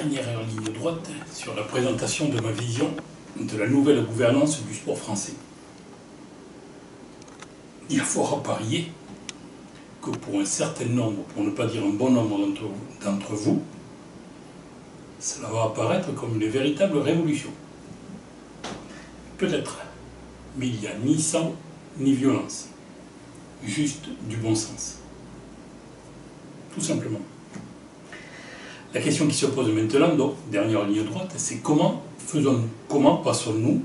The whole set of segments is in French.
dernière ligne droite sur la présentation de ma vision de la nouvelle gouvernance du sport français. Il faudra parier que pour un certain nombre, pour ne pas dire un bon nombre d'entre vous, cela va apparaître comme une véritable révolution. Peut-être, mais il n'y a ni sang ni violence, juste du bon sens. Tout simplement. La question qui se pose maintenant, donc, dernière ligne droite, c'est comment passons-nous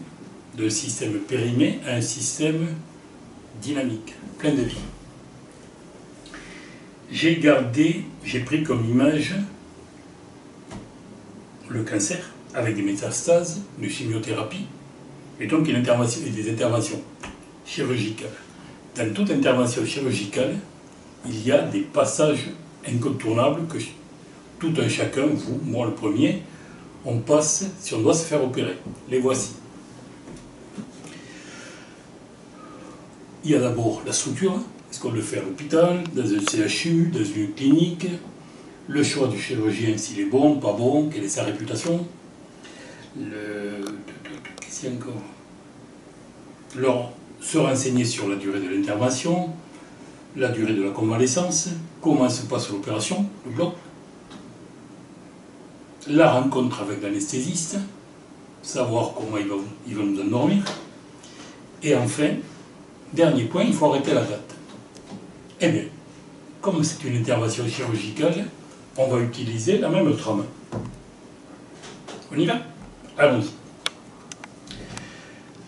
d'un système périmé à un système dynamique, plein de vie. J'ai pris comme image le cancer avec des métastases, une chimiothérapie, et donc des interventions chirurgicales. Dans toute intervention chirurgicale, il y a des passages incontournables que tout un chacun, vous, moi le premier, on passe si on doit se faire opérer. Les voici. Il y a d'abord la structure, est-ce qu'on le fait à l'hôpital, dans un CHU, dans une clinique, le choix du chirurgien, s'il est bon, pas bon, quelle est sa réputation, qu'est-ce qu'il y a encore? Se renseigner sur la durée de l'intervention, la durée de la convalescence, comment se passe l'opération, le bloc, la rencontre avec l'anesthésiste, savoir comment il va nous endormir, et enfin, dernier point, il faut arrêter la date. Eh bien, comme c'est une intervention chirurgicale, on va utiliser la même trame. On y va? Allons-y.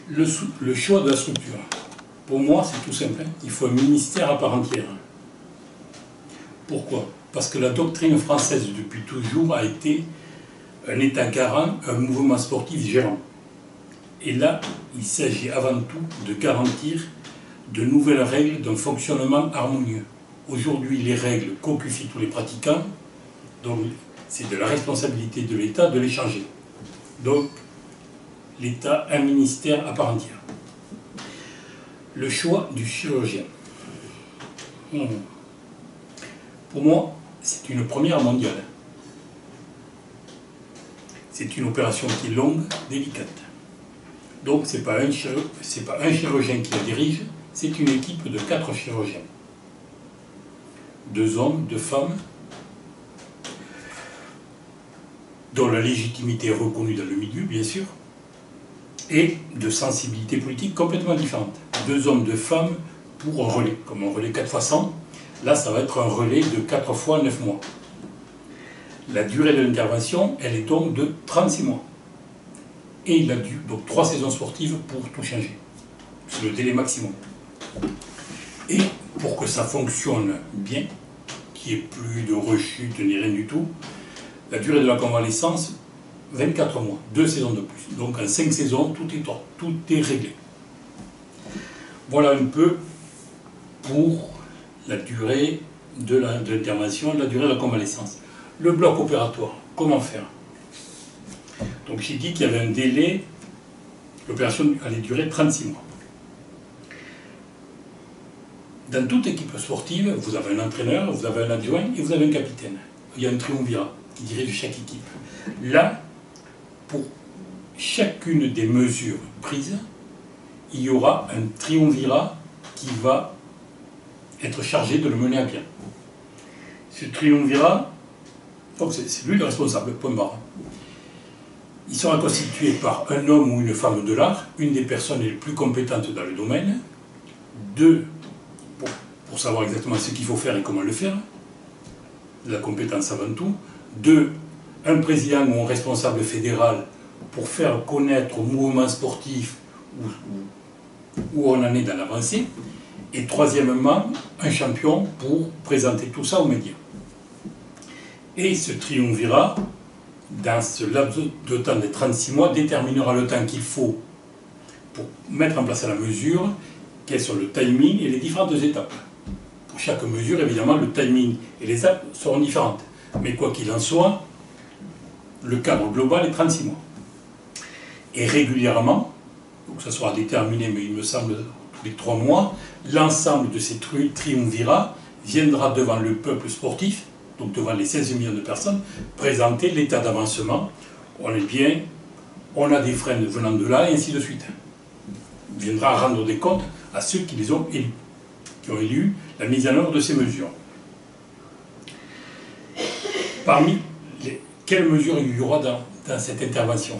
Le choix de la structure. Pour moi, c'est tout simple. Il faut un ministère à part entière. Pourquoi? Parce que la doctrine française, depuis toujours, a été un État garant, un mouvement sportif gérant. Et là, il s'agit avant tout de garantir de nouvelles règles d'un fonctionnement harmonieux. Aujourd'hui, les règles codifient tous les pratiquants, donc c'est de la responsabilité de l'État de les changer. Donc, l'État a un ministère à part entière. Le choix du chirurgien. Pour moi, c'est une première mondiale. C'est une opération qui est longue, délicate. Donc, ce n'est pas un chirurgien qui la dirige, c'est une équipe de 4 chirurgiens. 2 hommes, 2 femmes, dont la légitimité est reconnue dans le milieu, bien sûr, et de sensibilité politique complètement différente. 2 hommes, 2 femmes pour un relais, comme un relais 4 fois 100. Là, ça va être un relais de 4 fois 9 mois. La durée de l'intervention, elle est donc de 36 mois. Et il a donc 3 saisons sportives pour tout changer. C'est le délai maximum. Et pour que ça fonctionne bien, qu'il n'y ait plus de rechute ni rien du tout, la durée de la convalescence, 24 mois, 2 saisons de plus. Donc en 5 saisons, tout est réglé. Voilà un peu pour la durée de l'intervention, la durée de la convalescence. Le bloc opératoire, comment faire? Donc j'ai dit qu'il y avait un délai, l'opération allait durer 36 mois. Dans toute équipe sportive, vous avez un entraîneur, vous avez un adjoint et vous avez un capitaine. Il y a un triumvirat qui dirige chaque équipe. Là, pour chacune des mesures prises, il y aura un triumvirat qui va être chargé de le mener à bien. Ce triumvirat, c'est lui le responsable, point barre. Il sera constitué par un homme ou une femme de l'art, une des personnes les plus compétentes dans le domaine, 2 pour savoir exactement ce qu'il faut faire et comment le faire, la compétence avant tout, 2, un président ou un responsable fédéral pour faire connaître au mouvement sportif où on en est dans l'avancée, et troisièmement, un champion pour présenter tout ça aux médias. Et ce triumvirat, dans ce laps de temps de 36 mois, déterminera le temps qu'il faut pour mettre en place la mesure, quels sont le timing et les différentes étapes. Pour chaque mesure, évidemment, le timing et les étapes seront différentes. Mais quoi qu'il en soit, le cadre global est 36 mois. Et régulièrement, donc ça sera déterminé, mais il me semble tous les 3 mois, l'ensemble de ces triumvirats viendra devant le peuple sportif, donc devant les 16 millions de personnes, présenter l'état d'avancement. On est bien, on a des freins venant de là, et ainsi de suite. Il viendra rendre des comptes à ceux qui les ont élus, qui ont élu la mise en œuvre de ces mesures. Parmi quelles mesures il y aura dans cette intervention?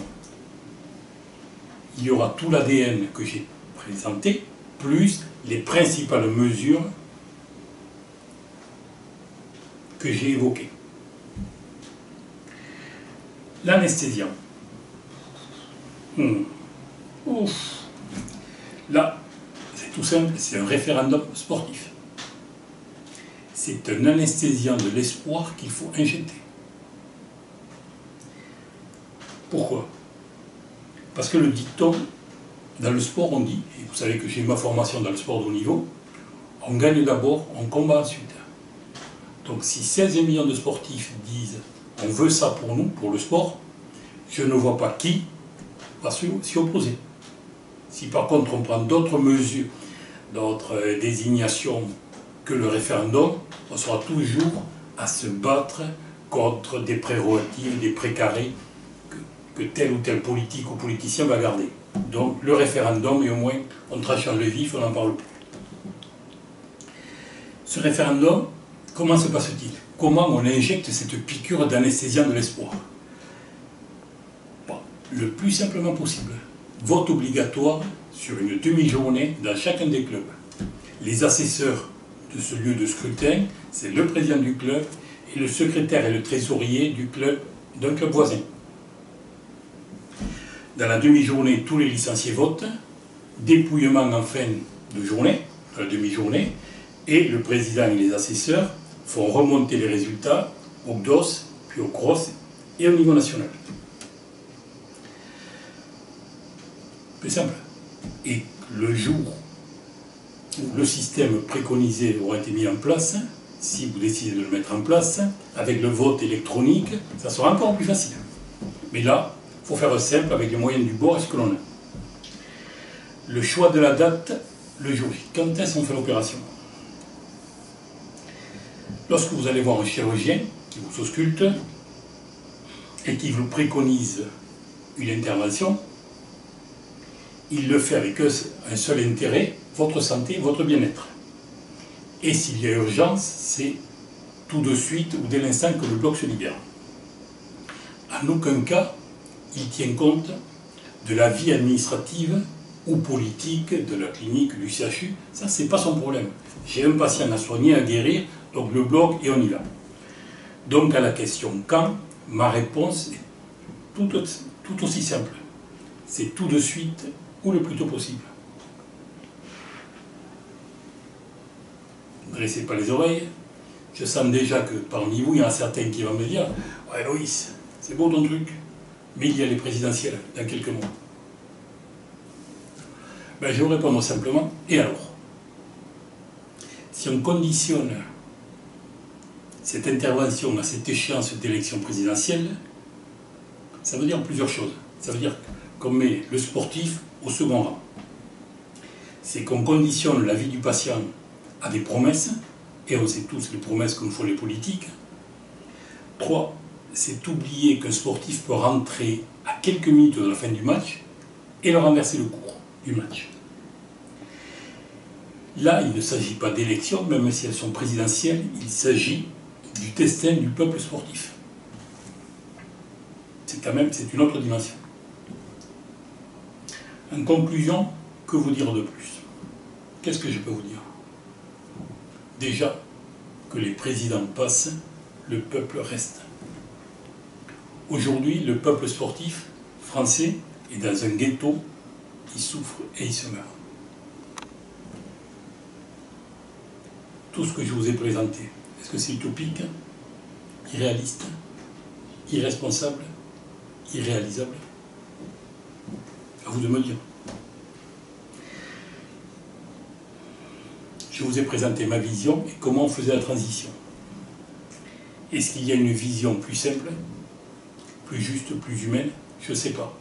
Il y aura tout l'ADN que j'ai présenté, plus les principales mesures que j'ai évoquées. L'anesthésiant. Là, c'est tout simple, c'est un référendum sportif. C'est un anesthésiant de l'espoir qu'il faut injecter. Pourquoi? Parce que le dicton, dans le sport, on dit, et vous savez que j'ai eu ma formation dans le sport de haut niveau, on gagne d'abord, on combat ensuite. Donc si 16 millions de sportifs disent on veut ça pour nous, pour le sport, je ne vois pas qui va s'y opposer. Si par contre on prend d'autres mesures, d'autres désignations que le référendum, on sera toujours à se battre contre des prérogatives, des précarés que tel ou tel politique ou politicien va garder. Donc le référendum, et au moins on tranche le vif, on n'en parle plus. Ce référendum, comment se passe-t-il? Comment on injecte cette piqûre d'anesthésiant de l'espoir? Le plus simplement possible. Vote obligatoire sur une demi-journée dans chacun des clubs. Les assesseurs de ce lieu de scrutin, c'est le président du club et le secrétaire et le trésorier du club, d'un club voisin. Dans la demi-journée, tous les licenciés votent, dépouillement en fin de journée, la demi-journée, et le président et les assesseurs font remonter les résultats au GDOS, puis au CROS et au niveau national. Plus simple. Et le jour où le système préconisé aura été mis en place, si vous décidez de le mettre en place, avec le vote électronique, ça sera encore plus facile. Mais là, il faut faire simple avec les moyens du bord et ce que l'on a. Le choix de la date, le jour J. Quand est-ce qu'on fait l'opération? Lorsque vous allez voir un chirurgien qui vous ausculte et qui vous préconise une intervention, il le fait avec un seul intérêt, votre santé, votre bien-être. Et s'il y a urgence, c'est tout de suite ou dès l'instant que le bloc se libère. En aucun cas, il tient compte de la vie administrative ou politique de la clinique, du CHU. Ça, c'est pas son problème. J'ai un patient à soigner, à guérir, donc le bloc et on y va. Donc à la question quand, ma réponse est tout aussi simple. C'est tout de suite ou le plus tôt possible. Ne dressez pas les oreilles. Je sens déjà que parmi vous, il y en a certains qui vont me dire « Ouais, Loïs, c'est beau ton truc, mais il y a les présidentielles dans quelques mois. » Ben, je vais vous répondre simplement « Et alors ?» Si on conditionne cette intervention à cette échéance d'élection présidentielle, ça veut dire plusieurs choses. Ça veut dire qu'on met le sportif au second rang. C'est qu'on conditionne la vie du patient à des promesses, et on sait tous les promesses que nous font les politiques. 3, c'est oublier qu'un sportif peut rentrer à quelques minutes de la fin du match et leur renverser le cours du match. Là, il ne s'agit pas d'élections, même si elles sont présidentielles, il s'agit du destin du peuple sportif. C'est une autre dimension. En conclusion, que vous dire de plus? Qu'est-ce que je peux vous dire? Déjà, que les présidents passent, le peuple reste. Aujourd'hui, le peuple sportif français est dans un ghetto, il souffre et il se meurt. Tout ce que je vous ai présenté, est-ce que c'est utopique, irréaliste, irresponsable, irréalisable? À vous de me dire. Je vous ai présenté ma vision et comment on faisait la transition. Est-ce qu'il y a une vision plus simple, plus juste, plus humaine? Je ne sais pas.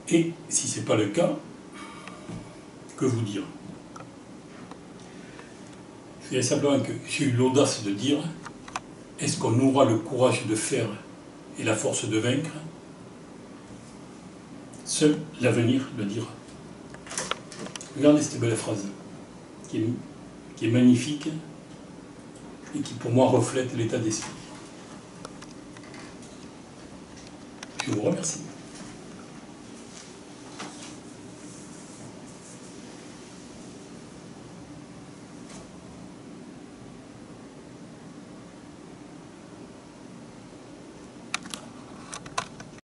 Et si ce n'est pas le cas, que vous dire? Je dirais simplement que j'ai eu l'audace de dire, est-ce qu'on aura le courage de faire et la force de vaincre? Seul l'avenir le dira. Regardez cette belle phrase, qui est magnifique et qui pour moi reflète l'état d'esprit. Je vous remercie.